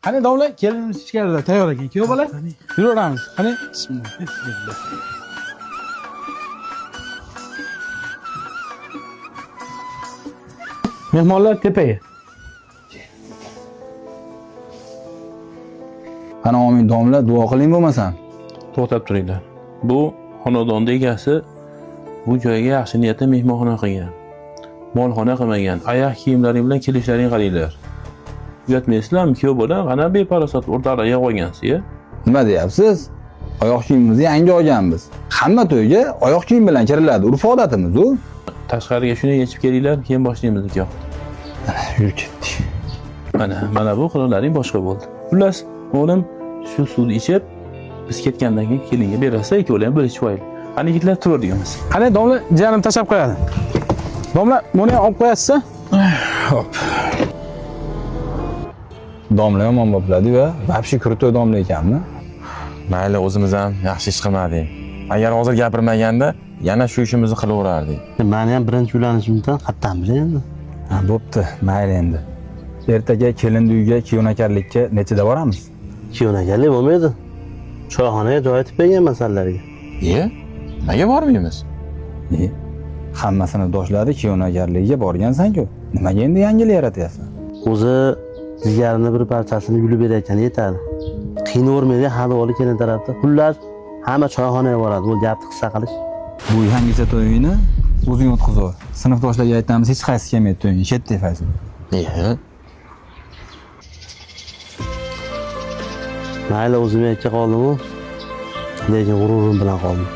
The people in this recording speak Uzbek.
Qani domla, kelinimiz ichkarida tayyor ekan. Kuyov bola. Yuraveramiz. Qani, bismillah. Bismillah. Mehmonlar tepaga. Qani omin domla, duo qiling bo'lmasam. To'xtab turinglar. Bu xonadonning egasi bu joyga yaxshi niyatda mehmonxona qilgan. Molxona qilmagan. Oyoq kiyimlaring bilan kelishlaring qaranglar. Uyatmaysizlarmi, kuyov bola? Qana beparosat o'rtalarga qo'ygansiz-ya? Nima deyapsiz? Oyoq kiyimimizni yangi olganmiz. Hamma to'yga oyoq kiyim bilan kiriladi. Urf-odatimiz u. Tashqariga shuni yechib kelinglar, keyin boshlaymiz nikoh. Yurib ketdik. Mana bu qilovlaring boshqa bo'ldi. Xullas, o'g'lim shu suvni ichib, biz ketgandan keyin kelinga berasa, ikkovlar ham bo'lishib qo'yaylik. Qani yigitlar turaveramiz. Qani domla, jiyanim tashab qo'yadi. Domla, buni ham olib qo'yasiz-a? Hop. Domla yomon bo'ladi-ku, vobshe krutoy domla ekanmi? Mayli, o'zimiz ham yaxshi ish qilmadik. Agar hozir gapirmaganda, yana shu ishimizni qilaverardik. Meni ham birinchi uylanishimdan qattan bilaman. Ha, bo'pti, mayli endi. Ertaga kelinni uyga kiyovnakarlikka nechida boramiz? Kiyovnakarlik bo'lmaydi. Choyxonaga joy aytib bergan masallarga. Nimaga bormaymiz? Hammasini doshlari kiyovnakarligiga borgansan-ku. Nimaga endi yangilik yaratyapsan? O'zi zigarini bir parchasini yulib berayotgani yetadi. Qiynavermaydi hali oli kelin tarafda. Xullas, hamma choyxonaga boradi. Bu gapni qissa qilish. Bu yangicha to'yini o'zing o'tkazib. Sinfdoshlarga aytamiz, hech qaysi kelmaydi to'ying, shetda fayz. Mayli, o'zim yakka qoldim-ku. Lekin g'ururim bilan qoldim.